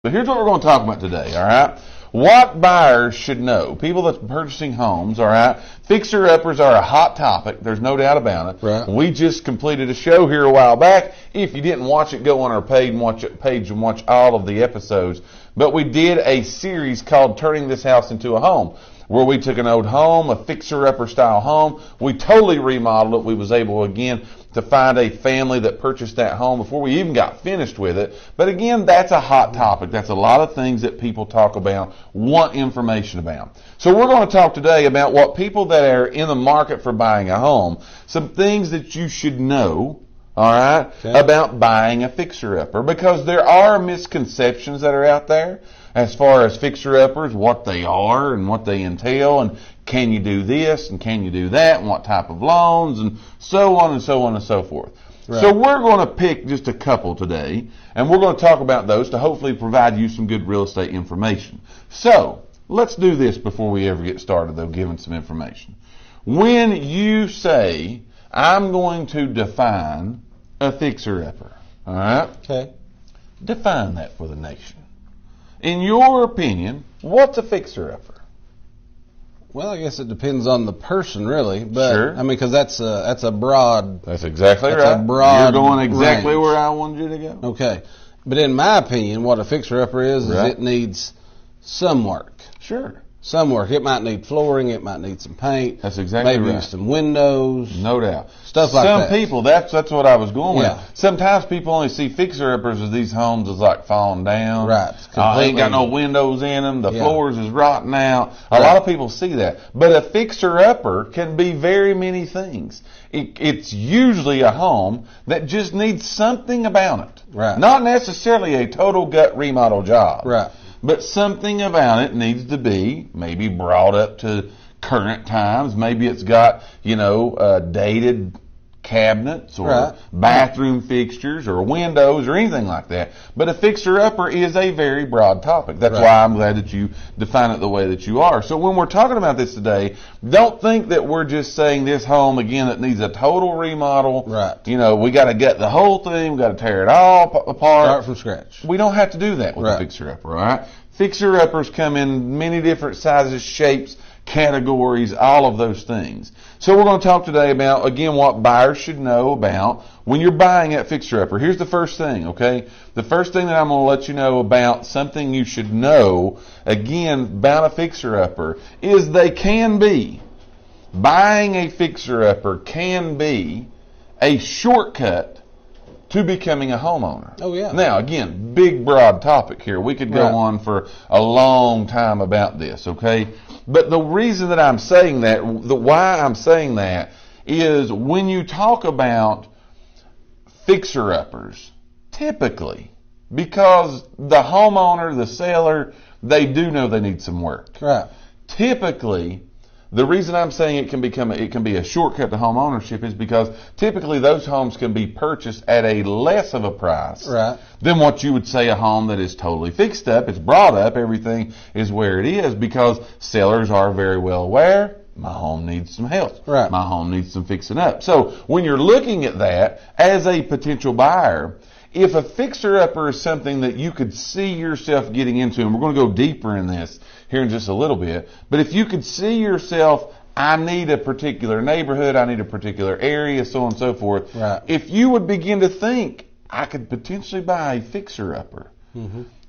So here's what we're going to talk about today, all right? What buyers should know. People that's purchasing homes, all right? Fixer-uppers are a hot topic. There's no doubt about it. Right. We just completed a show here a while back. If you didn't watch it, go on our page and watch all of the episodes. But we did a series called Turning This House into a Home, where we took an old home, a fixer-upper style home. We totally remodeled it. We was able, again, to find a family that purchased that home before we even got finished with it. But again, that's a hot topic. That's a lot of things that people talk about, want information about. So we're going to talk today about what people that are in the market for buying a home, some things that you should know, all right, about buying a fixer-upper, because there are misconceptions that are out there as far as fixer-uppers, what they are and what they entail, and can you do this and can you do that, and what type of loans, and so on and so on and so forth. Right. So we're going to pick just a couple today, and we're going to talk about those to hopefully provide you some good real estate information. So let's do this before we ever get started, though, giving some information. When you say, I'm going to define a fixer-upper, all right? Okay. Define that for the nation. In your opinion, what's a fixer-upper? Well, I guess it depends on the person, really. But Sure. I mean, because that's a broad. That's exactly That's right. a broad You're going exactly range. where I wanted you to go. Okay, but in my opinion, what a fixer-upper is Right. it needs some work. Sure. Some work. It might need flooring. It might need some paint. That's exactly maybe right. some windows. No doubt. Stuff like Some that. people, that's what I was going Yeah. with. Sometimes people only see fixer-uppers as these homes is like falling down. Right. Ain't got no windows in them. The Yeah. floors is rotting out. A Right. lot of people see that. But a fixer-upper can be very many things. It's usually a home that just needs something about it. Right. Not necessarily a total gut remodel job. Right. But something about it needs to be maybe brought up to current times. Maybe it's got, dated cabinets or Right. bathroom fixtures or windows or anything like that. But a fixer-upper is a very broad topic. That's Right. why I'm glad that you define it the way that you are. So when we're talking about this today, don't think that we're just saying this home, again, that needs a total remodel. Right. We got to gut the whole thing. We got to tear it all apart. Start from scratch. We don't have to do that with a Right. fixer-upper, all right? Fixer-uppers come in many different sizes, shapes, categories, all of those things. So we're going to talk today about, again, what buyers should know about when you're buying that fixer-upper. Here's the first thing, okay? The first thing that I'm going to let you know about something you should know, again, about a fixer-upper, is buying a fixer-upper can be a shortcut to becoming a homeowner. Oh, yeah. Now, again, big, broad topic here. We could go Right. on for a long time about this, okay? But the reason that I'm saying that, why I'm saying that, is when you talk about fixer-uppers, typically, because the homeowner, the seller, they do know they need some work. Right. Typically, the reason I'm saying it can be a shortcut to home ownership is because typically those homes can be purchased at a less of a price Right. than what you would say a home that is totally fixed up, it's brought up, everything is where it is, because sellers are very well aware, my home needs some help. Right. My home needs some fixing up. So when you're looking at that as a potential buyer, if a fixer-upper is something that you could see yourself getting into, and we're going to go deeper in this here in just a little bit, but if you could see yourself, I need a particular neighborhood, I need a particular area, so on and so forth, Right. if you would begin to think, I could potentially buy a fixer-upper,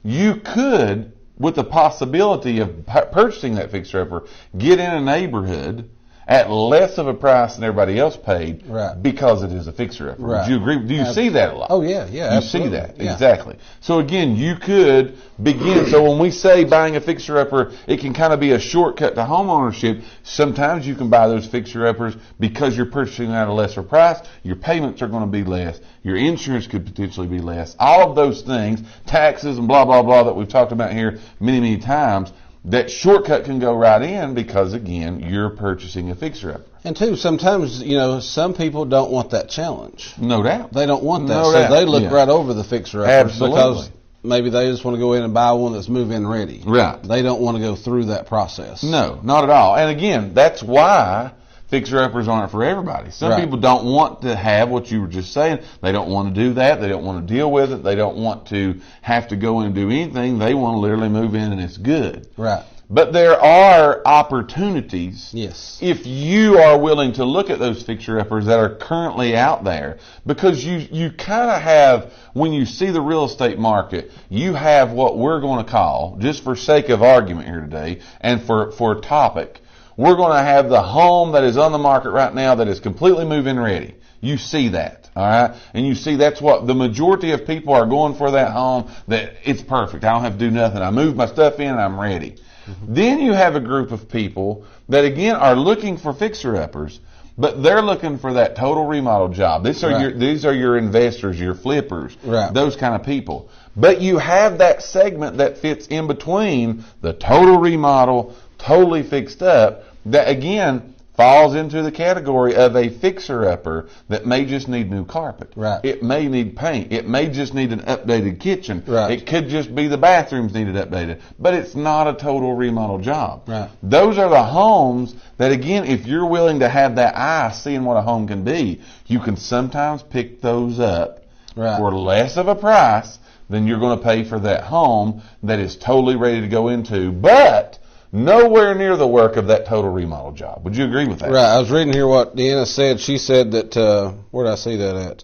you could, with the possibility of purchasing that fixer-upper, get in a neighborhood at less of a price than everybody else paid, Right. because it is a fixer-upper. Right. Would you agree? Do you see that a lot? Oh, yeah, yeah, You absolutely. see that, Yeah. exactly. So again, you could begin. So when we say buying a fixer-upper, it can kind of be a shortcut to home ownership. Sometimes you can buy those fixer-uppers because you're purchasing at a lesser price. Your payments are going to be less. Your insurance could potentially be less. All of those things, taxes and blah, blah, blah, that we've talked about here many, many times, that shortcut can go right in because, again, you're purchasing a fixer-upper. And two, sometimes, some people don't want that challenge. No doubt. They don't want that. No So doubt. they look Yeah. right over the fixer-uppers Absolutely. because maybe they just want to go in and buy one that's move-in ready. Right. They don't want to go through that process. No, not at all. And again, that's why fixer-uppers aren't for everybody. Some Right. people don't want to have what you were just saying. They don't want to do that. They don't want to deal with it. They don't want to have to go in and do anything. They want to literally move in and it's good. Right. But there are opportunities Yes. if you are willing to look at those fixer-uppers that are currently out there, because you kind of have, when you see the real estate market, you have what we're going to call, just for sake of argument here today and for topic, we're going to have the home that is on the market right now that is completely move-in ready. You see that, all right? And you see that's what the majority of people are going for, that home, that it's perfect. I don't have to do nothing. I move my stuff in and I'm ready. Then you have a group of people that, again, are looking for fixer-uppers, but they're looking for that total remodel job. These are your investors, your flippers, Right. those kind of people. But you have that segment that fits in between the total remodel, totally fixed up, that, again, falls into the category of a fixer-upper that may just need new carpet. Right. It may need paint. It may just need an updated kitchen. Right. It could just be the bathrooms needed updated. But it's not a total remodel job. Right. Those are the homes that, again, if you're willing to have that eye seeing what a home can be, you can sometimes pick those up Right. for less of a price than you're going to pay for that home that is totally ready to go into, but nowhere near the work of that total remodel job. Would you agree with that? Right. I was reading here what Deanna said. She said that, where did I see that at?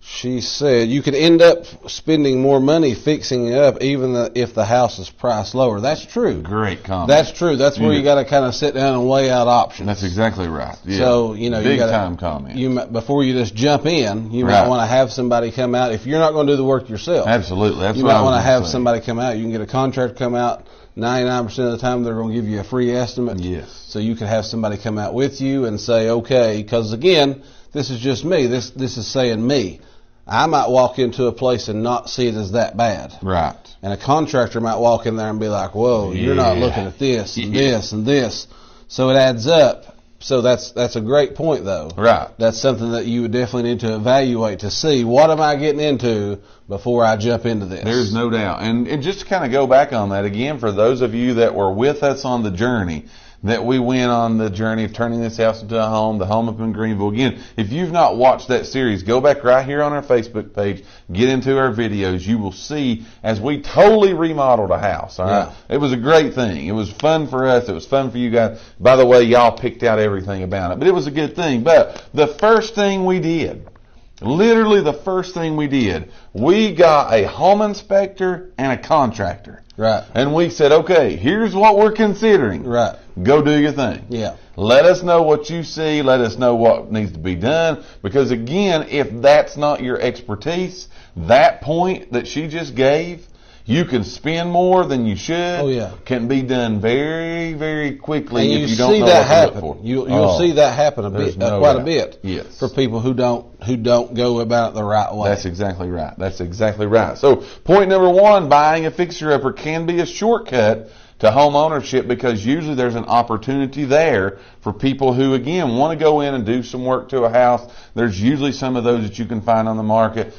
She said you could end up spending more money fixing it up even if the house is priced lower. That's true. Great comment. That's true. That's where you got to kind of sit down and weigh out options. That's exactly right. Yeah. So, big time comment. Before you just jump in, you Right. might want to have somebody come out. If you're not going to do the work yourself, Absolutely. That's you what might I was want to gonna have say. somebody come out. You can get a contractor come out. 99% of the time, they're going to give you a free estimate. Yes. So you can have somebody come out with you and say, okay, because again, this is just me. This is saying me. I might walk into a place and not see it as that bad. Right. And a contractor might walk in there and be like, whoa, you're not Yeah. looking at this and Yeah. this and this. So it adds up. So that's a great point, though. Right. That's something that you would definitely need to evaluate to see, what am I getting into before I jump into this? There's no doubt. And just to kind of go back on that again, for those of you that were with us on the journey, that we went on the journey of turning this house into a home, the home up in Greenville. Again, if you've not watched that series, go back right here on our Facebook page, get into our videos. You will see as we totally remodeled a house. All right. Yeah. It was a great thing. It was fun for us. It was fun for you guys. By the way, y'all picked out everything about it, but it was a good thing. But the first thing we did, literally the first thing we did, we got a home inspector and a contractor. Right. And we said, okay, here's what we're considering. Right. Go do your thing. Yeah. Let us know what you see. Let us know what needs to be done. Because again, if that's not your expertise, that point that she just gave, you can spend more than you should. Oh, yeah. Can be done very, very quickly And if you you don't see know that what to happen. look for. You'll see that happen a there's bit, no quite a doubt. bit. Yes. For people who don't go about it the right way. That's exactly right. That's exactly right. So point number one, buying a fixer-upper can be a shortcut to home ownership because usually there's an opportunity there for people who, again, want to go in and do some work to a house. There's usually some of those that you can find on the market.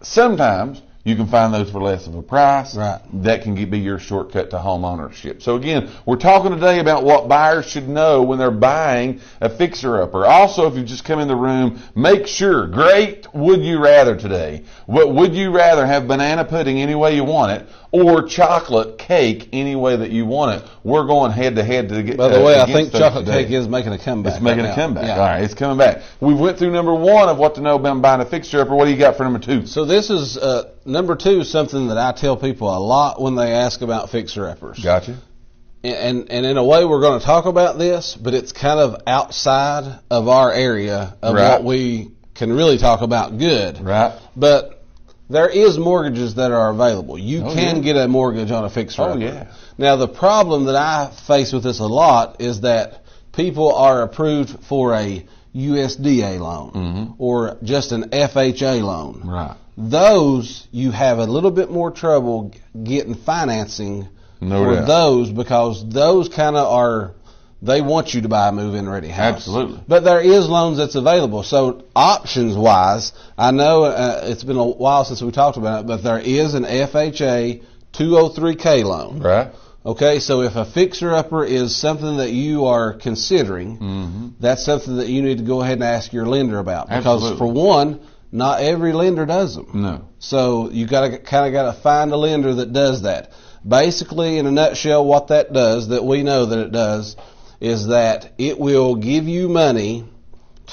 Sometimes you can find those for less of a price. Right. That can be your shortcut to home ownership. So again, we're talking today about what buyers should know when they're buying a fixer-upper. Also, if you just come in the room, make sure, great would you rather today. What would you rather have banana pudding any way you want it or chocolate cake any way that you want it? We're going head to head to get. By the way, I against think those chocolate today. cake is making a comeback. It's making right a now. comeback. Yeah. All right, it's coming back. We went through number one of what to know about buying a fixer-upper. What do you got for number two? So this is number two, something that I tell people a lot when they ask about fixer-uppers. Gotcha. And in a way, we're going to talk about this, but it's kind of outside of our area of Right. what we can really talk about good. Right. But there is mortgages that are available. You Oh, can yeah. get a mortgage on a fixer-upper. Oh, yeah. Now, the problem that I face with this a lot is that people are approved for a USDA loan or just an FHA loan. Right. Those, you have a little bit more trouble getting financing No for doubt. those because those kind of are, they want you to buy a move-in ready house. Absolutely. But there is loans that's available. So options-wise, I know it's been a while since we talked about it, but there is an FHA 203K loan. Right. Okay, so if a fixer-upper is something that you are considering, that's something that you need to go ahead and ask your lender about. Because Absolutely. for one, not every lender does them. No. So you got to find a lender that does that. Basically, in a nutshell, what that does, that we know that it does, is that it will give you money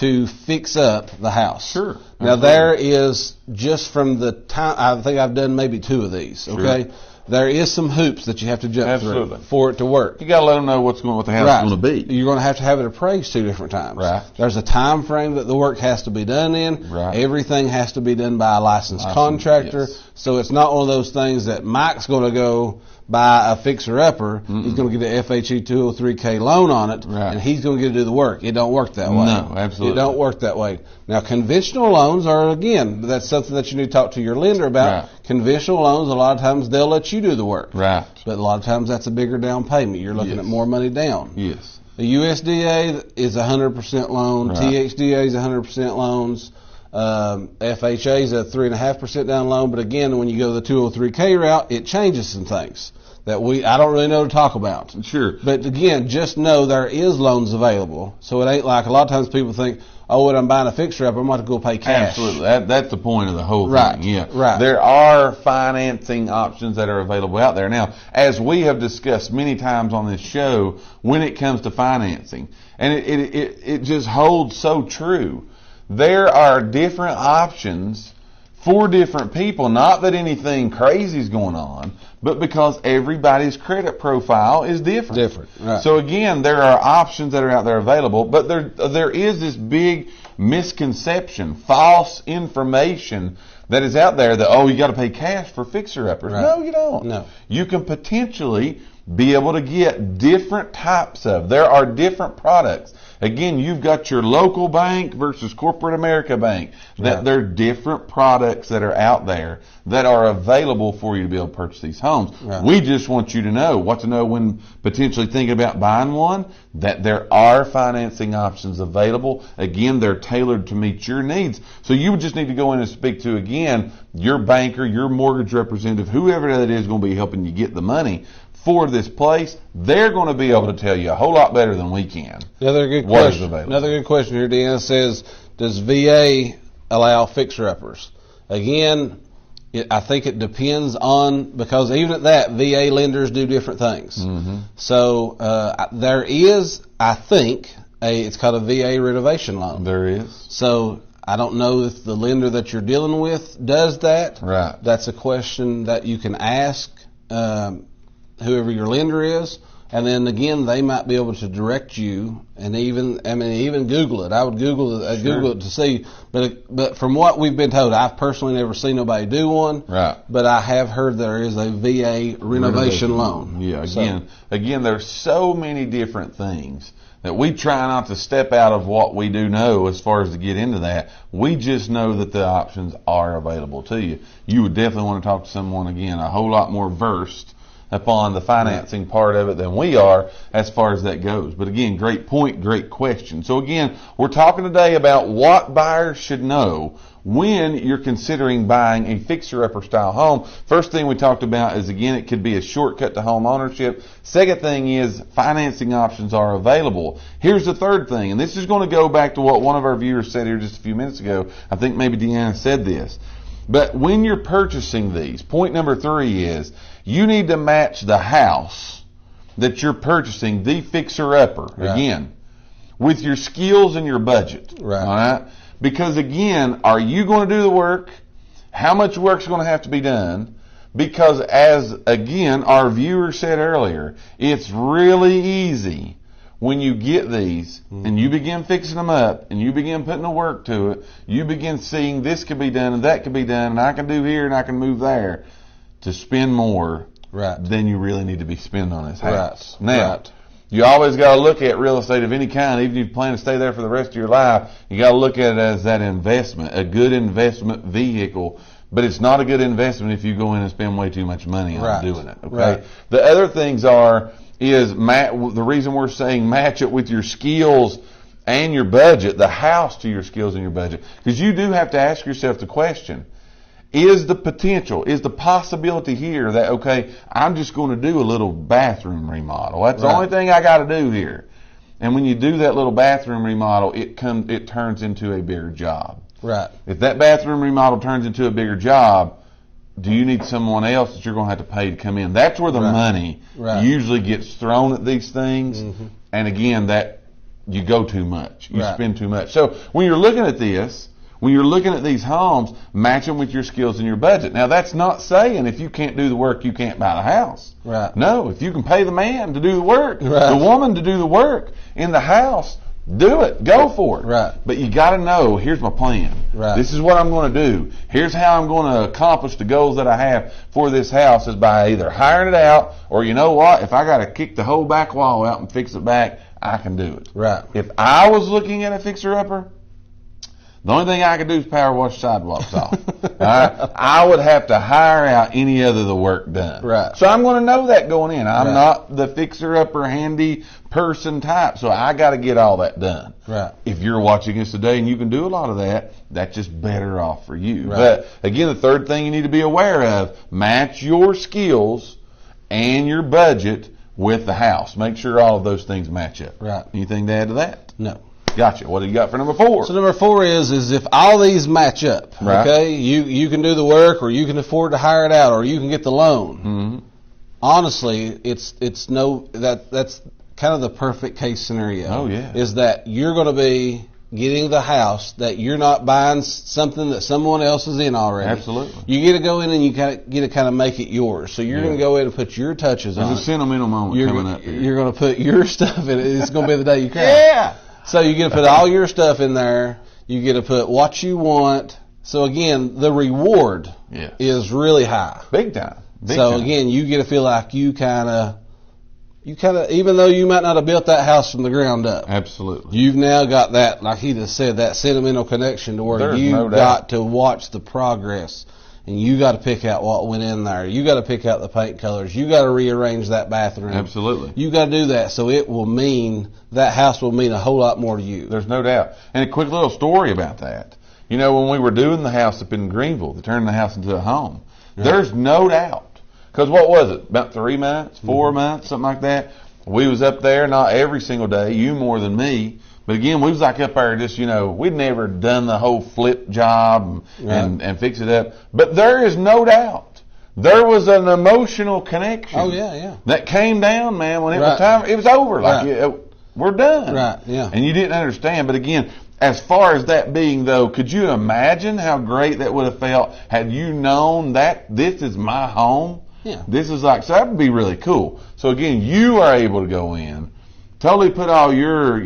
to fix up the house. Sure. Now there is, just from the time, I think I've done maybe 2 of these. Okay. Sure. There is some hoops that you have to jump through for it to work. You got to let them know what the house is going to be. You're going to have it appraised 2 different times. Right. There's a time frame that the work has to be done in. Right. Everything has to be done by a licensed contractor. Yes. So it's not one of those things that Mike's going to go buy a fixer-upper. He's going to get an FHE 203K loan on it, and he's going to get to do the work. It don't work that way. No, absolutely. It don't work that way. Now, conventional loans are, again, that's something that you need to talk to your lender about. Right. Conventional loans, a lot of times they'll let you do the work. Right. But a lot of times that's a bigger down payment. You're looking at more money down. Yes. The USDA is 100% loan. Right. THDA is 100% loans. FHA is a 3.5% down loan. But again, when you go the 203K route, it changes some things that I don't really know to talk about. Sure. But again, just know there is loans available. So it ain't like a lot of times people think, oh, when I'm buying a fixer-upper, I'm going to go pay cash. Absolutely. That's the point of the whole Right. thing. Yeah. Right. There are financing options that are available out there. Now, as we have discussed many times on this show, when it comes to financing, and it just holds so true, there are different options for different people. Not that anything crazy is going on, but because everybody's credit profile is different. Right. So again, there are options that are out there available, but there is this big misconception, false information that is out there that, oh, you got to pay cash for fixer-uppers. Right. No, you don't. No. You can potentially be able to get different types of. There are different products. Again, you've got your local bank versus corporate America bank. That there are different products that are out there that are available for you to be able to purchase these homes. Right. We just want you to know when potentially thinking about buying one, that there are financing options available. Again, they're tailored to meet your needs. So you would just need to go in and speak to, again, your banker, your mortgage representative, whoever that is going to be helping you get the money for this place. They're going to be able to tell you a whole lot better than we can. Another good question here, Deanna says, does VA allow fixer-uppers? Again, I think it depends on, because even at that, VA lenders do different things. Mm-hmm. So there is, I think, it's called a VA renovation loan. There is. So I don't know if the lender that you're dealing with does that. Right. That's a question that you can ask whoever your lender is. And then again, they might be able to direct you, and even Google it. I would Google it to see. But from what we've been told, I've personally never seen nobody do one. Right. But I have heard there is a VA renovation loan. Yeah. Again, there's so many different things that we try not to step out of what we do know as far as to get into that. We just know that the options are available to you. You would definitely want to talk to someone, again, a whole lot more versed upon the financing part of it than we are as far as that goes. But again, great point, great question. So again, we're talking today about what buyers should know when you're considering buying a fixer-upper style home. First thing we talked about is, again, it could be a shortcut to home ownership. Second thing is financing options are available. Here's the third thing, and this is going to go back to what one of our viewers said here just a few minutes ago. I think maybe Deanna said this. But when you're purchasing these, point number 3 is you need to match the house that you're purchasing, the fixer-upper, again, with your skills and your budget. Right. All right? Because, again, are you going to do the work? How much work is going to have to be done? Because, as, again, our viewer said earlier, it's really easy when you get these and you begin fixing them up and you begin putting the work to it, you begin seeing this could be done and that could be done and I can do here and I can move there, to spend more than you really need to be spending on this house. Now, you always got to look at real estate of any kind, even if you plan to stay there for the rest of your life, you got to look at it as that investment, a good investment vehicle. But it's not a good investment if you go in and spend way too much money on doing it. Okay. The other things is the reason we're saying match it with your skills and your budget, the house to your skills and your budget, because you do have to ask yourself the question: is the potential, is the possibility here that, okay, I'm just going to do a little bathroom remodel. That's the only thing I got to do here. And when you do that little bathroom remodel, it turns into a bigger job. Right. If that bathroom remodel turns into a bigger job, do you need someone else that you're going to have to pay to come in? That's where the money usually gets thrown at these things. Mm-hmm. And again, that you go too much. You spend too much. So when you're looking at this, when you're looking at these homes, match them with your skills and your budget. Now, that's not saying if you can't do the work, you can't buy the house. Right. No, if you can pay the man to do the work, the woman to do the work in the house, do it. Go for it. Right. But you got to know, here's my plan. Right. This is what I'm going to do. Here's how I'm going to accomplish the goals that I have for this house, is by either hiring it out, or you know what, if I got to kick the whole back wall out and fix it back, I can do it. Right. If I was looking at a fixer-upper, the only thing I could do is power wash sidewalks off. All right? I would have to hire out any other the work done. Right. So I'm going to know that going in. I'm not the fixer-upper handy person type, so I got to get all that done. Right. If you're watching us today and you can do a lot of that, that's just better off for you. Right. But again, the third thing you need to be aware of, match your skills and your budget with the house. Make sure all of those things match up. Right. Anything to add to that? No. Gotcha. What do you got for number 4? So number 4 is if all these match up, okay, you can do the work, or you can afford to hire it out, or you can get the loan. Mm-hmm. Honestly, that's kind of the perfect case scenario. Oh yeah. Is that you're going to be getting the house, that you're not buying something that someone else is in already. Absolutely. You get to go in and you get to kind of make it yours. So you're going to go in and put your touches on it. There's a sentimental moment coming up here. You're going to put your stuff in it. It's going to be the day you cry. Yeah. So you get to put all your stuff in there. You get to put what you want. So again, the reward is really high. Big time. Again, you get to feel like you kind of, even though you might not have built that house from the ground up. Absolutely. You've now got that, like he just said, that sentimental connection to where you've got to watch the progress. And you got to pick out what went in there. You got to pick out the paint colors. You got to rearrange that bathroom. Absolutely. You got to do that, so that house will mean a whole lot more to you. There's no doubt. And a quick little story about that. You know, when we were doing the house up in Greenville, to turn the house into a home, there's no doubt. Because what was it? About 3 months, 4 months, something like that. We was up there, not every single day, you more than me. But again, we was like up there just, we'd never done the whole flip job and fix it up. But there is no doubt. There was an emotional connection. Oh, yeah. That came down, man, when it was time. It was over. Like, we're done. Right, yeah. And you didn't understand. But again, as far as that being, though, could you imagine how great that would have felt had you known that this is my home? Yeah. This is so that would be really cool. So again, you are able to go in, totally put all your,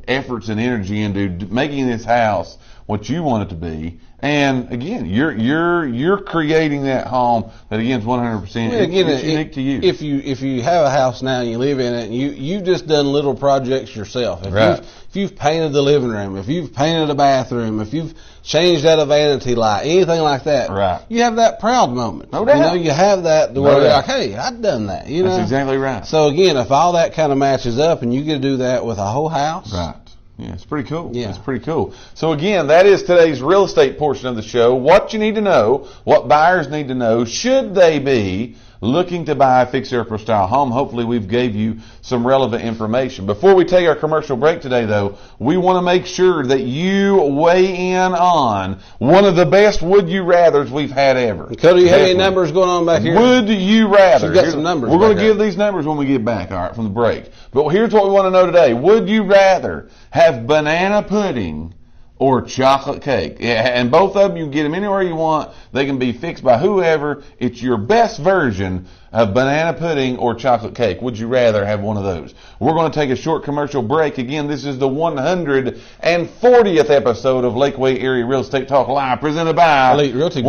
efforts and energy into making this house what you want it to be. And again, you're creating that home that again is 100% unique to you. If you have a house now and you live in it, and you've just done little projects yourself. If you've painted the living room, if you've painted a bathroom, if you've changed out a vanity light, anything like that, you have that proud moment. No doubt. You have that to where you're like, hey, I've done that. That's exactly right. So again, if all that kind of matches up and you get to do that with a whole house. Right. Yeah, it's pretty cool. Yeah. It's pretty cool. So again, that is today's real estate portion of the show. What you need to know, what buyers need to know, should they be looking to buy a fixer-upper style home. Hopefully we've gave you some relevant information. Before we take our commercial break today, though, we want to make sure that you weigh in on one of the best would you rathers we've had ever. Cody, you have any numbers going on back here? Would you rather? She's got some numbers. We're going to give these numbers when we get back, all right, from the break. But here's what we want to know today. Would you rather have banana pudding or chocolate cake? Yeah, and both of them, you can get them anywhere you want. They can be fixed by whoever. It's your best version of banana pudding or chocolate cake. Would you rather have one of those? We're going to take a short commercial break. Again, this is the 140th episode of Lakeway Area Real Estate Talk Live, presented by Elite Realty Group.